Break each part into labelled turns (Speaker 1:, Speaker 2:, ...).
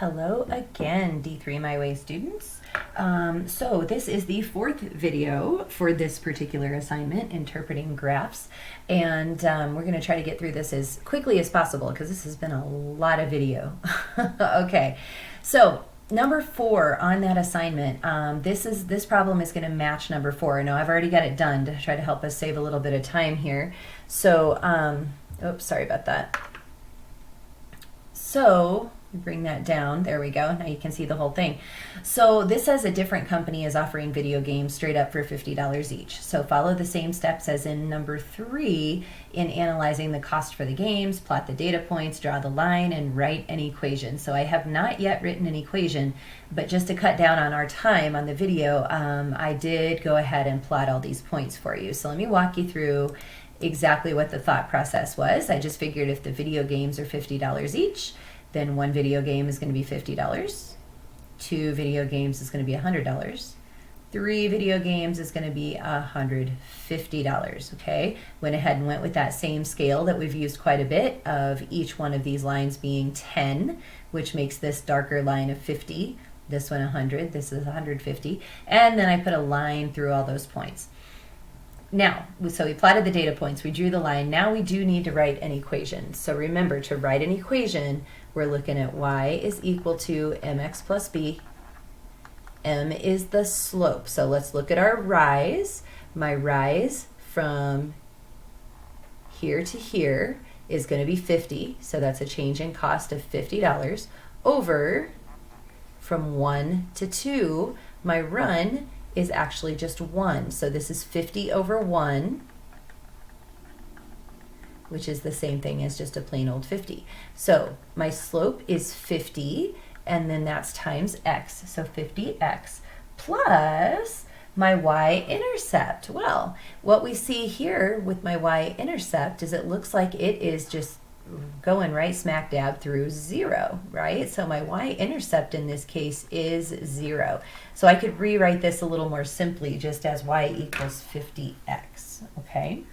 Speaker 1: Hello again, D3 My Way students. So this is the fourth video for this particular assignment, interpreting graphs, and we're going to try to get through this as quickly as possible because this has been a lot of video. Okay, so number 4 on that assignment, this problem is going to match number 4. Now I've already got it done to try to help us save a little bit of time here. So, oops, sorry about that. So bring that down. There we go. Now you can see the whole thing. So this says a different company is offering video games straight up for $50 each. So follow the same steps as in number 3 in analyzing the cost for the games, plot the data points, draw the line, and write an equation. So I have not yet written an equation, but just to cut down on our time on the video, I did go ahead and plot all these points for you. So let me walk you through exactly what the thought process was. I just figured if the video games are $50 each, then one video game is going to be $50, 2 video games is going to be $100, 3 video games is going to be $150, okay? Went ahead and went with that same scale that we've used quite a bit of each one of these lines being 10, which makes this darker line of 50, this one 100, this is 150, and then I put a line through all those points. Now, so we plotted the data points, we drew the line, now we do need to write an equation. So remember, to write an equation, we're looking at y is equal to mx plus b. M is the slope. So let's look at our rise. My rise from here to here is going to be 50. So that's a change in cost of $50. Over from 1 to 2, my run is actually just 1. So this is 50 over 1, which is the same thing as just a plain old 50. So my slope is 50, and then that's times x. So 50x plus my y-intercept. Well, what we see here with my y-intercept is it looks like it is just going right smack dab through 0, right? So my y-intercept in this case is 0. So I could rewrite this a little more simply just as y equals 50x, okay?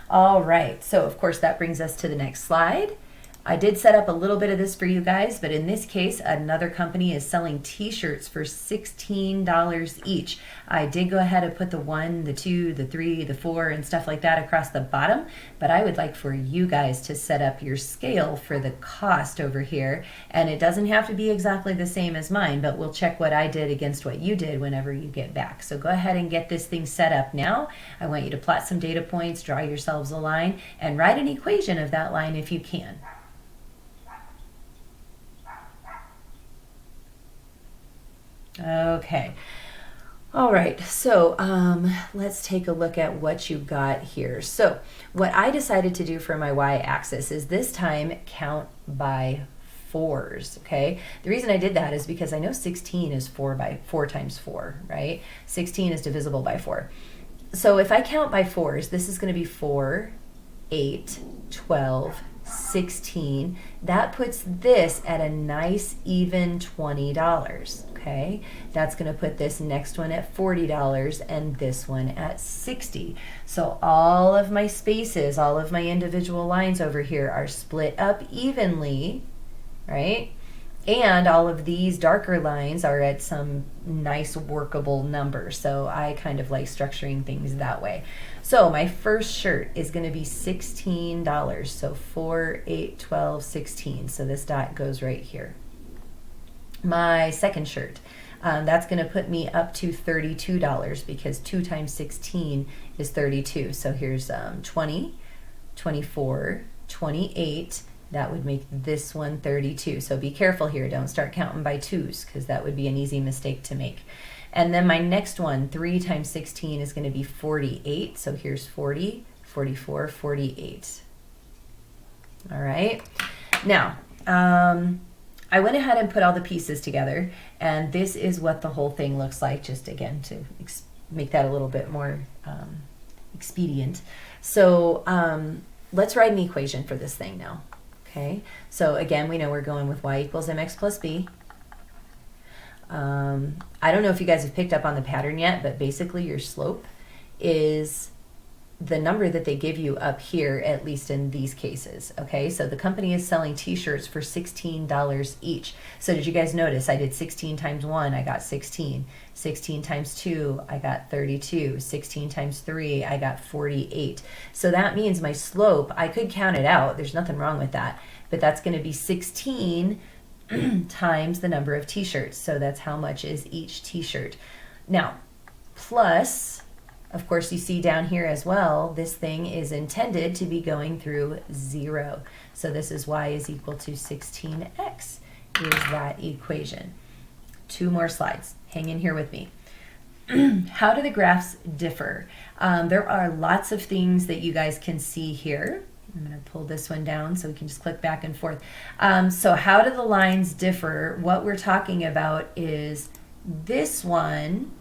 Speaker 1: All right, so of course that brings us to the next slide. I did set up a little bit of this for you guys, but in this case, another company is selling t-shirts for $16 each. I did go ahead and put the 1, the 2, the 3, the 4, and stuff like that across the bottom, but I would like for you guys to set up your scale for the cost over here, and it doesn't have to be exactly the same as mine, but we'll check what I did against what you did whenever you get back. So go ahead and get this thing set up now. I want you to plot some data points, draw yourselves a line, and write an equation of that line if you can. Okay, all right, so let's take a look at what you got here. So what I decided to do for my y-axis is this time count by 4s, okay? The reason I did that is because I know 16 is 4 times 4, right? 16 is divisible by 4. So if I count by 4s, this is going to be 4, 8, 12, 16. That puts this at a nice even $20, okay? That's going to put this next one at $40 and this one at 60. So all of my spaces, all of my individual lines over here are split up evenly, right? And all of these darker lines are at some nice workable number. So I kind of like structuring things that way. So my first shirt is going to be $16. So 4, 8, 12, 16. So this dot goes right here. My second shirt, that's going to put me up to $32 because 2 times 16 is 32. So here's 20, 24, 28. That would make this one 32. So be careful here. Don't start counting by 2s because that would be an easy mistake to make. And then my next one, 3 times 16 is going to be 48. So here's 40, 44, 48. All right. Now, I went ahead and put all the pieces together, and this is what the whole thing looks like, just again to make that a little bit more expedient. So let's write an equation for this thing now. Okay, so again, we know we're going with y equals mx plus b. I don't know if you guys have picked up on the pattern yet, but basically your slope is the number that they give you up here, at least in these cases. Okay, so the company is selling t-shirts for $16 each. So did you guys notice I did 16 times 1, I got 16. 16 times 2, I got 32. 16 times 3, I got 48. So that means my slope, I could count it out, there's nothing wrong with that, but that's going to be 16 times the number of t-shirts. So that's how much is each t-shirt. Now, plus, of course, you see down here as well, this thing is intended to be going through 0. So this is y is equal to 16x is that equation. 2 more slides. Hang in here with me. How do the graphs differ? There are lots of things that you guys can see here. I'm going to pull this one down so we can just click back and forth. So how do the lines differ? What we're talking about is this one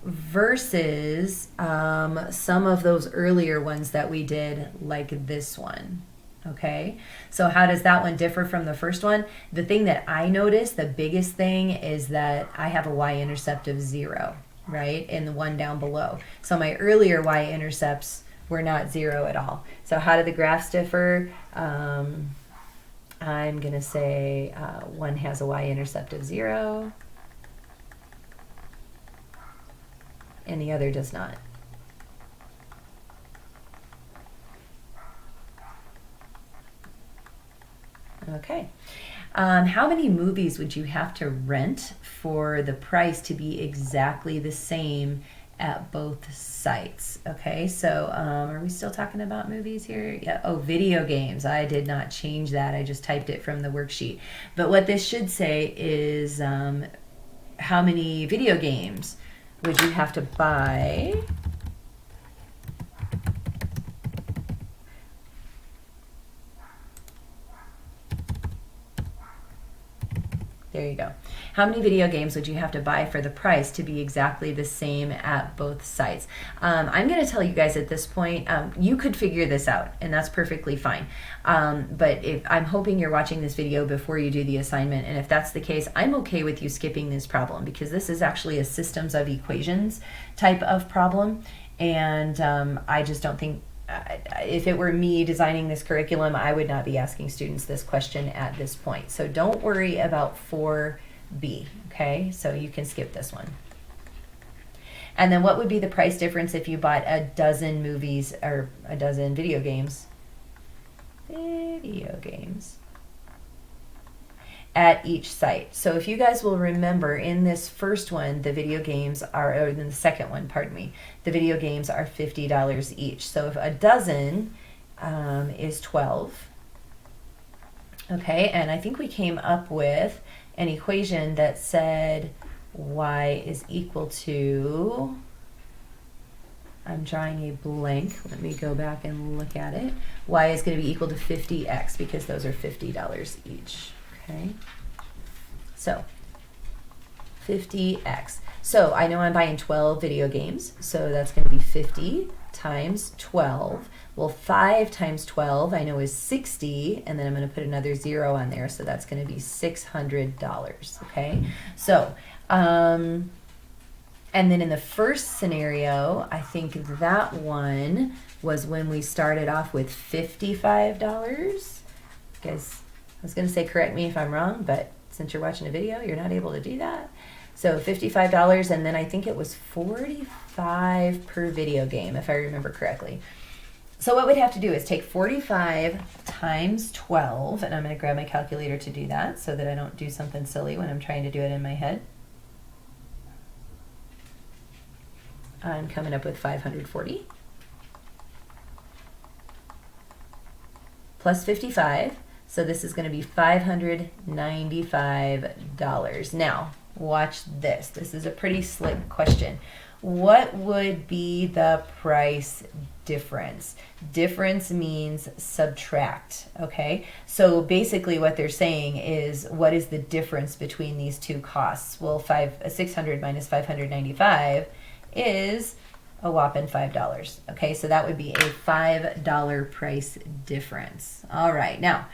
Speaker 1: versus some of those earlier ones that we did, like this one. Okay, so how does that one differ from the first one? The thing that I noticed, the biggest thing, is that I have a y-intercept of 0, right, in the one down below. So my earlier y-intercepts were not 0 at all. So how do the graphs differ? I'm going to say one has a y-intercept of 0, and the other does not. Okay. How many movies would you have to rent for the price to be exactly the same at both sites? Okay, so are we still talking about movies here? Yeah. Oh, video games. I did not change that. I just typed it from the worksheet. But what this should say is how many video games would you have to buy There you go. How many video games would you have to buy for the price to be exactly the same at both sites? I'm going to tell you guys at this point, you could figure this out, and that's perfectly fine. But I'm hoping you're watching this video before you do the assignment, and if that's the case, I'm okay with you skipping this problem because this is actually a systems of equations type of problem, and I just don't think if it were me designing this curriculum, I would not be asking students this question at this point. So don't worry about 4B, okay? So you can skip this one. And then what would be the price difference if you bought a dozen movies or a dozen video games? Video games at each site. So if you guys will remember, in this first one, the video games are, or in the second one, pardon me, the video games are $50 each. So if a dozen is 12, okay, and I think we came up with an equation that said y is equal to, I'm drawing a blank, let me go back and look at it. Y is going to be equal to 50x because those are $50 each. Okay, so 50x. So I know I'm buying 12 video games, so that's going to be 50 times 12. Well, 5 times 12 I know is 60, and then I'm going to put another 0 on there, so that's going to be $600. Okay, so and then in the first scenario, I think that one was when we started off with $55. Guys, I was going to say correct me if I'm wrong, but since you're watching a video, you're not able to do that. So $55, and then I think it was $45 per video game, if I remember correctly. So what we'd have to do is take 45 times 12, and I'm going to grab my calculator to do that so that I don't do something silly when I'm trying to do it in my head. I'm coming up with 540 plus 55. So this is going to be $595. Now, watch this. This is a pretty slick question. What would be the price difference? Difference means subtract, okay? So basically what they're saying is, what is the difference between these two costs? Well, 600 minus 595 is a whopping $5. Okay, so that would be a $5 price difference. All right, now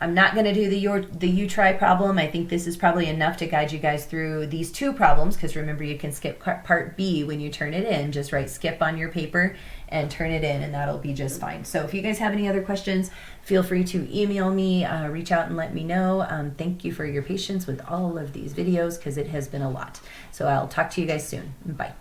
Speaker 1: I'm not going to do the you try problem. I think this is probably enough to guide you guys through these two problems, because remember, you can skip part B when you turn it in. Just write skip on your paper and turn it in, and that'll be just fine. So if you guys have any other questions, feel free to email me, reach out and let me know. Thank you for your patience with all of these videos, because it has been a lot. So I'll talk to you guys soon. Bye.